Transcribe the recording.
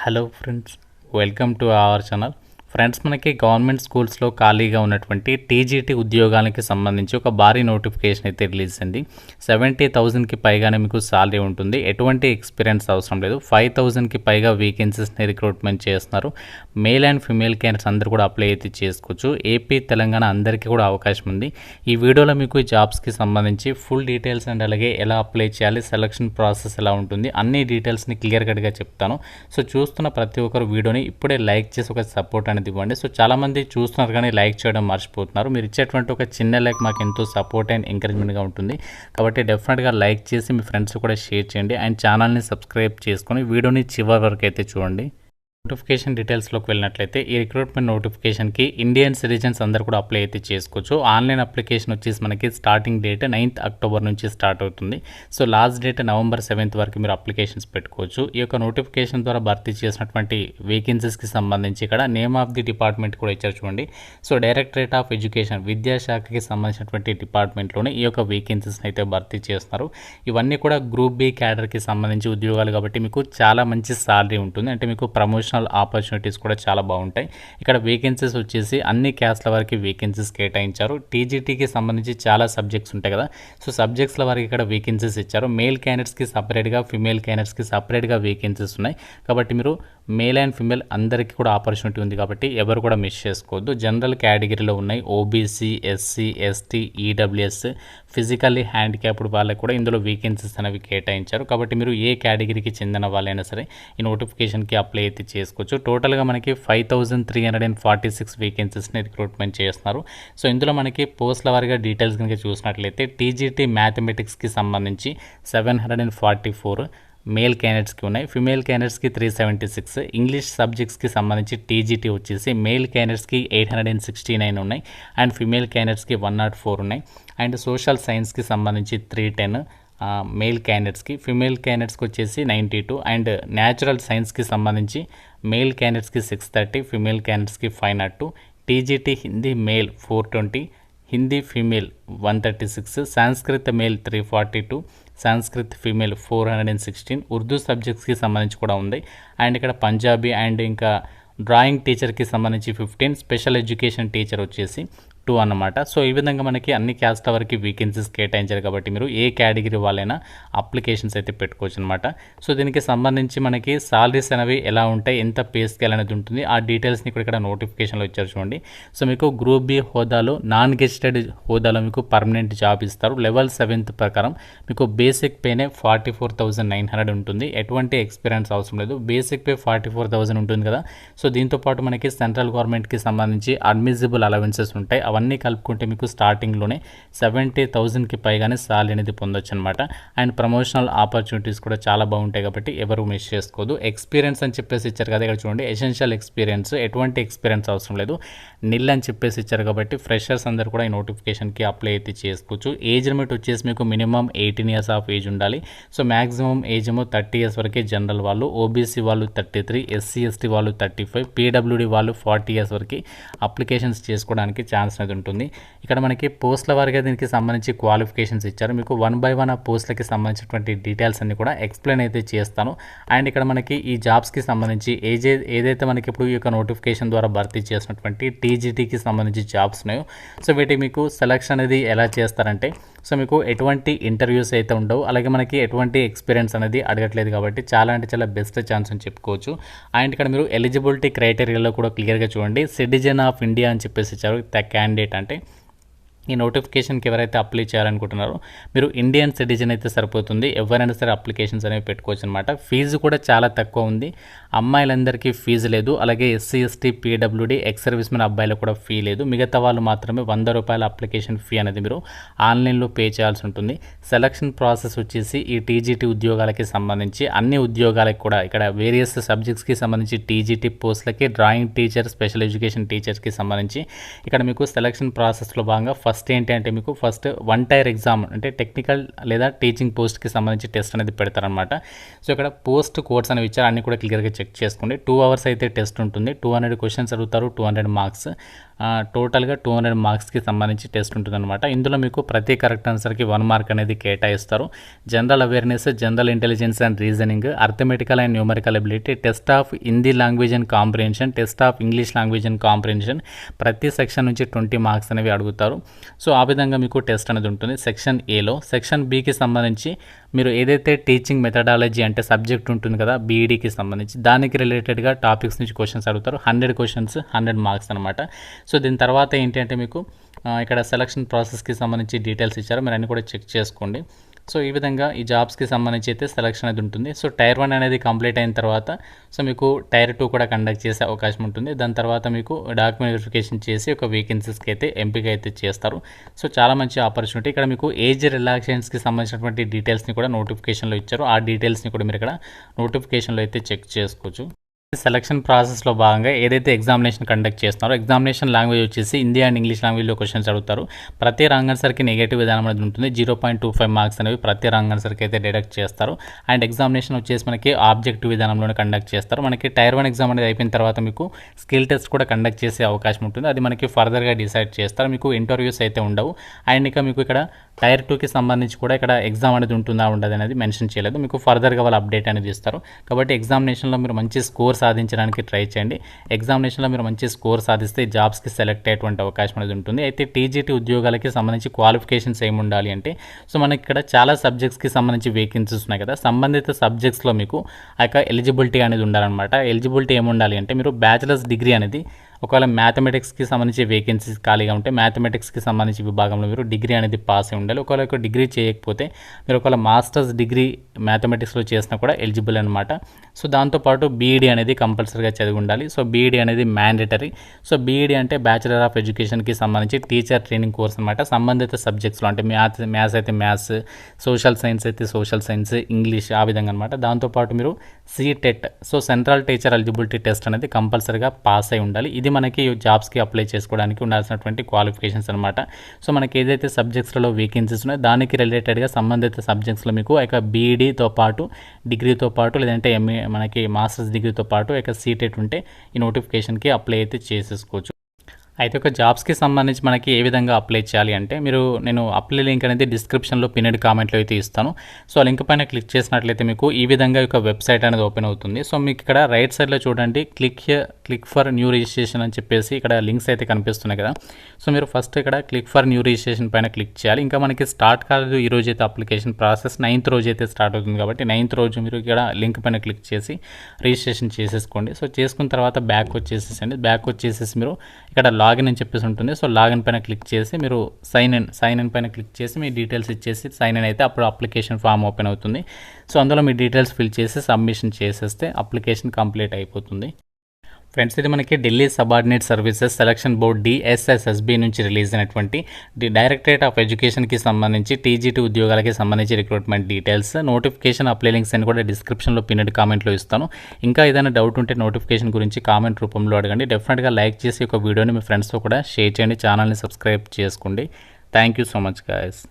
Hello friends, welcome to our channel. Friends, మనకి government స్కూల్స్లో ఖాళీగా ఉన్నటువంటి టీజీటీ ఉద్యోగాలకి సంబంధించి ఒక భారీ నోటిఫికేషన్ అయితే రిలీజ్ అయింది. 70,000కి పైగానే మీకు సాలరీ ఉంటుంది. ఎటువంటి ఎక్స్పీరియన్స్ అవసరం లేదు. 5,000కి పైగా వేకెన్సీస్ని రిక్రూట్మెంట్ చేస్తున్నారు. మేల్ అండ్ ఫిమేల్ క్యాండిడేట్స్ అందరూ కూడా అప్లై అయితే చేసుకోవచ్చు. ఏపీ, తెలంగాణ అందరికీ కూడా అవకాశం ఉంది. ఈ వీడియోలో మీకు ఈ జాబ్స్కి సంబంధించి ఫుల్ డీటెయిల్స్ అండ్ అలాగే ఎలా అప్లై చేయాలి, సెలక్షన్ ప్రాసెస్ ఎలా ఉంటుంది, అన్ని డీటెయిల్స్ని క్లియర్ కట్గా చెప్తాను. సో చూస్తున్న ప్రతి ఒక్కరు వీడియోని ఇప్పుడే లైక్ చేసి ఒక సపోర్ట్ అనేది ఇవ్వండి. సో చాలామంది చూస్తున్నారు కానీ లైక్ చేయడం మర్చిపోతున్నారు. మీరు ఇచ్చేటువంటి ఒక చిన్న లైక్ మాకు ఎంతో సపోర్ట్ అండ్ ఎంకరేజ్మెంట్గా ఉంటుంది. కాబట్టి డెఫినెట్గా లైక్ చేసి మీ ఫ్రెండ్స్ కూడా షేర్ చేయండి అండ్ ఛానల్ని సబ్స్క్రైబ్ చేసుకొని వీడియోని చివరి వరకు అయితే చూడండి. నోటిఫికేషన్ డీటెయిల్స్లోకి వెళ్ళినట్లయితే ఈ రిక్రూట్మెంట్ నోటిఫికేషన్కి ఇండియన్ సిటిజన్స్ అందరూ కూడా అప్లై అయితే చేసుకోవచ్చు. ఆన్లైన్ అప్లికేషన్ వచ్చేసి మనకి స్టార్టింగ్ డేట్ 9th అక్టోబర్ నుంచి స్టార్ట్ అవుతుంది. So last date November 7th వరకు మీరు అప్లికేషన్స్ పెట్టుకోవచ్చు. ఈ యొక్క నోటిఫికేషన్ ద్వారా భర్తీ చేసినటువంటి వేకెన్సీస్కి సంబంధించి ఇక్కడ నేమ్ ఆఫ్ ది డిపార్ట్మెంట్ కూడా ఇచ్చారు చూడండి. సో డైరెక్టరేట్ ఆఫ్ ఎడ్యుకేషన్, విద్యాశాఖకి సంబంధించినటువంటి డిపార్ట్మెంట్లోనే ఈ యొక్క వేకెన్సీస్ని అయితే భర్తీ చేస్తున్నారు. ఇవన్నీ కూడా గ్రూప్ బి క్యాడర్కి సంబంధించి ఉద్యోగాలు కాబట్టి మీకు చాలా మంచి సాలరీ ఉంటుంది. అంటే మీకు ప్రమోషన్ ఆపర్చునిటీస్ కూడా చాలా బాగుంటాయి. ఇక్కడ వేకెన్సీస్ వచ్చేసి అన్ని క్యాస్ట్ల వరకు వేకెన్సీస్ కేటాయించారు. టీజీటీకి సంబంధించి చాలా సబ్జెక్ట్స్ ఉంటాయి కదా, సో సబ్జెక్ట్స్ల వరకు ఇక్కడ వేకెన్సీస్ ఇచ్చారు. మేల్ క్యాండిడేట్స్కి సపరేట్గా, ఫిమేల్ క్యాండిడేట్స్కి సపరేట్గా వేకెన్సీస్ ఉన్నాయి. కాబట్టి మీరు మేల్ అండ్ ఫిమేల్ అందరికీ కూడా ఆపర్చునిటీ ఉంది కాబట్టి ఎవరు కూడా మిస్ చేసుకోవద్దు. జనరల్ కేటగిరీలో ఉన్నాయి OBC, SC, ST, EWS, physically handicapped వాళ్ళకి కూడా ఇందులో వేకెన్సీస్ అనేవి కేటాయించారు. కాబట్టి మీరు ఏ కేటగిరీకి చెందిన వాళ్ళైనా సరే ఈ నోటిఫికేషన్కి అప్లై అయితే చేసుకోవచ్చు. టోటల్గా మనకి 5,346 వేకెన్సీస్ని రిక్రూట్మెంట్ చేస్తున్నారు. సో ఇందులో మనకి పోస్టుల వారిగా డీటెయిల్స్ కనుక చూసినట్లయితే టీజీటీ మ్యాథమెటిక్స్కి సంబంధించి 744 మేల్ క్యాండిడేట్స్కి ఉన్నాయి. ఫిమేల్ క్యాండిడేట్స్కి 376. ఇంగ్లీష్ సబ్జెక్ట్స్కి సంబంధించి టీజీటీ వచ్చేసి మేల్ క్యాండిడేట్స్కి 869 ఉన్నాయి అండ్ ఫిమేల్ క్యాండిడేట్స్కి 104 ఉన్నాయి. అండ్ సోషల్ సైన్స్కి సంబంధించి 310 మేల్ క్యాండిడేట్స్కి, ఫిమేల్ క్యాండిడేట్స్కి వచ్చేసి 92 అండ్ న్యాచురల్ సైన్స్కి సంబంధించి మేల్ క్యాండిడేట్స్కి 630, ఫిమేల్ క్యాండిడేట్స్కి 502. TGT Hindi male 420, Hindi female 136, Sanskrit male 342, Sanskrit female 416. Urdu సబ్జెక్ట్స్కి సంబంధించి కూడా ఉంది. అండ్ ఇక్కడ పంజాబీ అండ్ ఇంకా డ్రాయింగ్ టీచర్కి సంబంధించి 15, స్పెషల్ ఎడ్యుకేషన్ టీచర్ వచ్చేసి 2 అన్నమాట. సో ఈ విధంగా మనకి అన్ని క్యాస్ట్ వరకు వేకెన్సీస్ కేటాయించారు కాబట్టి మీరు ఏ కేటగిరీ వాళ్ళైనా అప్లికేషన్స్ అయితే పెట్టుకోవచ్చు అనమాట. సో దీనికి సంబంధించి మనకి సాలరీస్ అనేవి ఎలా ఉంటాయి, ఎంత పే స్కేల్ అనేది ఉంటుంది, ఆ డీటెయిల్స్ని ఇక్కడ నోటిఫికేషన్లో ఇచ్చారు చూడండి. సో మీకు గ్రూప్ బి హోదాలో, నాన్ గెస్టెడ్ హోదాలో మీకు పర్మనెంట్ జాబ్ ఇస్తారు. లెవెల్ 7th ప్రకారం మీకు బేసిక్ పేనే 44,900 ఉంటుంది. ఎటువంటి ఎక్స్పీరియన్స్ అవసరం లేదు. బేసిక్ పే 44,000 ఉంటుంది కదా. సో దీంతోపాటు మనకి సెంట్రల్ గవర్నమెంట్కి సంబంధించి అడ్మిసిబుల్ అలవెన్సెస్ ఉంటాయి. అవన్నీ కలుపుకుంటే మీకు స్టార్టింగ్లోనే 70,000కి పైగానే సాలరీ అనేది పొందొచ్చు అనమాట. అండ్ ప్రమోషనల్ ఆపర్చునిటీస్ కూడా చాలా బాగుంటాయి కాబట్టి ఎవరు మిస్ చేసుకోదు. ఎక్స్పీరియన్స్ అని చెప్పేసి ఇచ్చారు కదా, ఇక్కడ చూడండి ఎసెన్షియల్ ఎక్స్పీరియన్స్, ఎటువంటి ఎక్స్పీరియన్స్ అవసరం లేదు, నిల్ అని చెప్పేసి ఇచ్చారు కాబట్టి ఫ్రెషర్స్ అందరూ కూడా ఈ నోటిఫికేషన్కి అప్లై అయితే చేసుకోవచ్చు. ఏజ్ లిమిట్ వచ్చేసి మీకు మినిమం 18 years ఆఫ్ ఏజ్ ఉండాలి. సో మ్యాక్సిమం ఏజ్ ఏమో 30 years వరకే జనరల్ వాళ్ళు, ఓబీసీ వాళ్ళు 33, ఎస్సీ ఎస్టీ వాళ్ళు 35, పీడబ్ల్యూడీ వాళ్ళు 40 years వరకు అప్లికేషన్స్ చేసుకోవడానికి ఛాన్స్ అనేది ఉంటుంది. ఇక్కడ మనకి పోస్టుల వారిగా దీనికి సంబంధించి క్వాలిఫికేషన్స్ ఇచ్చారు. మీకు 1 by 1 ఆ పోస్టులకి సంబంధించినటువంటి డీటెయిల్స్ అన్ని కూడా ఎక్స్ప్లెయిన్ అయితే చేస్తాను. అండ్ ఇక్కడ మనకి ఈ జాబ్స్కి సంబంధించి ఏదైతే మనకి ఇప్పుడు ఈ యొక్క నోటిఫికేషన్ ద్వారా భర్తీ చేసినటువంటి టీజీటీకి సంబంధించి జాబ్స్ ఉన్నాయో, సో వీటికి మీకు సెలక్షన్ అనేది ఎలా చేస్తారంటే, సో మీకు ఎటువంటి ఇంటర్వ్యూస్ అయితే ఉండవు, అలాగే మనకి ఎటువంటి ఎక్స్పీరియన్స్ అనేది అడగట్లేదు కాబట్టి చాలా అంటే చాలా బెస్ట్ ఛాన్స్ అని చెప్పుకోవచ్చు. అండ్ ఇక్కడ మీరు ఎలిజిబిలిటీ క్రైటీరియాలో కూడా క్లియర్గా చూడండి, సిటిజన్ ఆఫ్ ఇండియా అని చెప్పేసి ఇచ్చారు. క్యాండిడేట్ అంటే ఈ నోటిఫికేషన్కి ఎవరైతే అప్లై చేయాలనుకుంటున్నారో మీరు ఇండియన్ సిటిజన్ అయితే సరిపోతుంది. ఎవరైనా సరే అప్లికేషన్స్ అనేవి పెట్టుకోవచ్చు అనమాట. ఫీజు కూడా చాలా తక్కువ ఉంది. అమ్మాయిలందరికీ ఫీజు లేదు, అలాగే SC ST PWD ex service men అబ్బాయిలకు కూడా ఫీ లేదు. మిగతా వాళ్ళు మాత్రమే ₹100 అప్లికేషన్ ఫీ అనేది మీరు ఆన్లైన్లో పే చేయాల్సి ఉంటుంది. సెలక్షన్ ప్రాసెస్ వచ్చేసి ఈ టీజీటీ ఉద్యోగాలకి సంబంధించి అన్ని ఉద్యోగాలకు కూడా ఇక్కడ వేరియస్ సబ్జెక్ట్స్కి సంబంధించి టీజీటీ పోస్టులకి డ్రాయింగ్ టీచర్, స్పెషల్ ఎడ్యుకేషన్ టీచర్స్కి సంబంధించి ఇక్కడ మీకు సెలక్షన్ ప్రాసెస్లో భాగంగా ఫస్ట్ ఏంటి అంటే మీకు ఫస్ట్ 1 టైర్ ఎగ్జామ్ అంటే టెక్నికల్ లేదా టీచింగ్ పోస్ట్కి సంబంధించి టెస్ట్ అనేది పెడతారనమాట. సో ఇక్కడ పోస్ట్ కోడ్స్ అనేవి ఇచ్చారు, అన్ని కూడా క్లియర్గా చెక్ చేసుకోండి. 2 అవర్స్ అయితే టెస్ట్ ఉంటుంది. 200 క్వశ్చన్స్ అడుగుతారు, 200 మార్క్స్, టోటల్గా 200 మార్క్స్కి సంబంధించి టెస్ట్ ఉంటుందన్నమాట. ఇందులో మీకు ప్రతి కరెక్ట్ ఆన్సర్కి 1 మార్క్ అనేది కేటాయిస్తారు. General awareness, general intelligence and reasoning, arithmetical and numerical ability, test of Hindi language and comprehension, test of English language and comprehension, ప్రతి సెక్షన్ నుంచి 20 మార్క్స్ అనేవి అడుగుతారు. సో ఆ విధంగా మీకు టెస్ట్ అనేది ఉంటుంది సెక్షన్ ఏలో. సెక్షన్ బికి సంబంధించి మీరు ఏదైతే టీచింగ్ మెథడాలజీ అంటే సబ్జెక్ట్ ఉంటుంది కదా బీఈడీకి సంబంధించి, దానికి రిలేటెడ్గా టాపిక్స్ నుంచి క్వశ్చన్స్ అడుగుతారు. 100 క్వశ్చన్స్, 100 మార్క్స్ అనమాట. సో దీని తర్వాత ఏంటి అంటే మీకు ఇక్కడ సెలక్షన్ ప్రాసెస్కి సంబంధించి డీటెయిల్స్ ఇచ్చారు, మీరు అన్నీ కూడా చెక్ చేసుకోండి. సో ఈ విధంగా ఈ జాబ్స్కి సంబంధించి అయితే సెలక్షన్ అనేది ఉంటుంది. సో టైర్ 1 అనేది కంప్లీట్ అయిన తర్వాత సో మీకు టైర్ 2 కూడా కండక్ట్ చేసే అవకాశం ఉంటుంది. దాని తర్వాత మీకు డాక్యుమెంట్ వెరిఫికేషన్ చేసి ఒక వేకెన్సీస్కి అయితే ఎంపిక అయితే చేస్తారు. సో చాలా మంచి ఆపర్చునిటీ. ఇక్కడ మీకు ఏజ్ రిలాక్సేషన్స్కి సంబంధించినటువంటి డీటెయిల్స్ని కూడా నోటిఫికేషన్లో ఇచ్చారు. ఆ డీటెయిల్స్ని కూడా మీరు ఇక్కడ నోటిఫికేషన్లో అయితే చెక్ చేసుకోవచ్చు. సెలక్షన్ ప్రాసెస్లో భాగంగా ఏదైతే ఎగ్జామినేషన్ కండక్ట్ చేస్తున్నారో ఎగ్జామినేషన్ లాంగ్వేజ్ వచ్చేసి హిందీ అండ్ ఇంగ్లీష్ లాంగ్వేజ్లో క్వశ్చన్స్ అడుగుతారు. ప్రతి రాంగ్ ఆన్సర్కి నెగటివ్ విధానం అనేది ఉంటుంది. 0.25 మార్క్స్ అనేవి ప్రతి రాంగ్ ఆన్సర్కి అయితే డిడక్ట్ చేస్తారు. అండ్ ఎగ్జామినేషన్ వచ్చేసి మనకి ఆబ్జెక్టివ్ విధానంలోనే కండక్ట్ చేస్తారు. మనకి టైర్ 1 ఎగ్జామ్ అనేది అయిపోయిన తర్వాత మీకు స్కిల్ టెస్ట్ కూడా కండక్ట్ చేసే అవకాశం ఉంటుంది. అది మనకి ఫర్దర్గా డిసైడ్ చేస్తారు. మీకు ఇంటర్వ్యూస్ అయితే ఉండవు. అండ్ ఇక మీకు ఇక్కడ టైర్ 2కి సంబంధించి కూడా ఇక్కడ ఎగ్జామ్ అనేది ఉంటుందా ఉండదు అనేది మెన్షన్ చేయలేదు. మీకు ఫర్దర్గా వాళ్ళు అప్డేట్ అనేది ఇస్తారు. కాబట్టి ఎగ్జామినేషన్లో మీరు మంచి స్కోర్ సాధించడానికి ట్రై చేయండి. ఎగ్జామినేషన్లో మీరు మంచి స్కోర్ సాధిస్తే జాబ్స్కి సెలెక్ట్ అయ్యేటువంటి అవకాశం అనేది ఉంటుంది. అయితే టీజీటీ ఉద్యోగాలకి సంబంధించి క్వాలిఫికేషన్స్ ఏమి ఉండాలి అంటే సో మనకి ఇక్కడ చాలా సబ్జెక్ట్స్కి సంబంధించి వేకెన్సీస్ ఉన్నాయి కదా, సంబంధిత సబ్జెక్ట్స్లో మీకు ఆ యొక్క ఎలిజిబిలిటీ అనేది ఉండాలన్నమాట. ఎలిజిబిలిటీ ఏమి ఉండాలి అంటే మీరు బ్యాచిలర్స్ డిగ్రీ అనేది ఒకవేళ మ్యాథమెటిక్స్కి సంబంధించి వేకెన్సీస్ ఖాళీగా ఉంటే మ్యాథమెటిక్స్కి సంబంధించి విభాగంలో మీరు డిగ్రీ అనేది పాస్ అయి ఉండాలి. ఒకవేళ డిగ్రీ చేయకపోతే మీరు ఒకవేళ మాస్టర్స్ డిగ్రీ మ్యాథమెటిక్స్లో చేసినా కూడా ఎలిజిబుల్ అనమాట. సో దాంతోపాటు బీఈడీ అనేది కంపల్సరీగా చదివి ఉండాలి. సో బీఈడీ అనేది మ్యాండేటరీ. సో బీఈడీ అంటే బ్యాచిలర్ ఆఫ్ ఎడ్యుకేషన్కి సంబంధించి టీచర్ ట్రైనింగ్ కోర్స్ అనమాట. సంబంధిత సబ్జెక్ట్స్లో అంటే మ్యాథ్స్ అయితే మ్యాథ్స్, సోషల్ సైన్స్ అయితే సోషల్ సైన్స్, ఇంగ్లీష్ ఆ విధంగా అనమాట. దాంతోపాటు మీరు CTET so central teacher eligibility test అనేది కంపల్సరీగా పాస్ అయి ఉండాలి. ఇది మనకి జాబ్స్కి అప్లై చేసుకోవడానికి ఉండాల్సినటువంటి క్వాలిఫికేషన్స్ అనమాట. సో మనకి ఏదైతే సబ్జెక్ట్స్లో వేకెన్సీస్ ఉన్నాయో దానికి రిలేటెడ్గా సంబంధిత సబ్జెక్ట్స్లో మీకు ఇక బీఈడీతో పాటు డిగ్రీతో పాటు లేదంటే ఎంఏ మనకి మాస్టర్స్ డిగ్రీతో పాటు ఇక సీటెట్ ఉంటే ఈ నోటిఫికేషన్కి అప్లై అయితే చేసేసుకోవచ్చు. అయితే ఒక జాబ్స్కి సంబంధించి మనకి ఏ విధంగా అప్లై చేయాలి అంటే నేను అప్లై లింక్ అనేది డిస్క్రిప్షన్లో పిన్నెడ్ కామెంట్లో అయితే ఇస్తాను. సో ఆ లింక్ పైన క్లిక్ చేసినట్లయితే మీకు ఈ విధంగా ఒక వెబ్సైట్ అనేది ఓపెన్ అవుతుంది. సో మీకు ఇక్కడ రైట్ సైడ్లో చూడండి క్లిక్ ఫర్ న్యూ రిజిస్ట్రేషన్ అని చెప్పేసి ఇక్కడ లింక్స్ అయితే కనిపిస్తున్నాయి కదా. సో మీరు ఫస్ట్ ఇక్కడ క్లిక్ ఫర్ న్యూ రిజిస్ట్రేషన్ పైన క్లిక్ చేయాలి. ఇంకా మనకి స్టార్ట్ కాలేదు ఈ రోజు అయితే అప్లికేషన్ ప్రాసెస్ 9th రోజు అయితే స్టార్ట్ అవుతుంది కాబట్టి 9th రోజు మీరు ఇక్కడ లింక్ పైన క్లిక్ చేసి రిజిస్ట్రేషన్ చేసేసుకోండి. సో చేసుకున్న తర్వాత బ్యాక్ వచ్చేసేసి మీరు ఇక్కడ లాగిన్ అని చెప్పేసి ఉంటుంది. సో లాగిన్ పైన క్లిక్ చేసి మీరు సైన్ ఇన్ పైన క్లిక్ చేసి మీ డీటెయిల్స్ ఇచ్చేసి సైన్ ఇన్ అయితే అప్పుడు అప్లికేషన్ ఫామ్ ఓపెన్ అవుతుంది. సో అందులో మీ డీటెయిల్స్ ఫిల్ చేసి సబ్మిషన్ చేసేస్తే అప్లికేషన్ కంప్లీట్ అయిపోతుంది. ఫ్రెండ్స్ ఇది మనకి Delhi subordinate services selection board DSSSB నుంచి రిలీజ్ అయినటువంటి డైరెక్టరేట్ ఆఫ్ ఎడ్యుకేషన్కి సంబంధించి టీజీటీ ఉద్యోగాలకి సంబంధించి recruitment details, notification, apply links అని కూడా డిస్క్రిప్షన్లో పిన్నెడ్ కామెంట్లో ఇస్తాను. ఇంకా ఏదైనా డౌట్ ఉంటే నోటిఫికేషన్ గురించి కామెంట్ రూపంలో అడగండి. డెఫినెట్గా లైక్ చేసి ఒక వీడియోని మీ ఫ్రెండ్స్తో కూడా షేర్ చేయండి. ఛానల్ని సబ్స్క్రైబ్ చేసుకోండి. Thank you so much guys.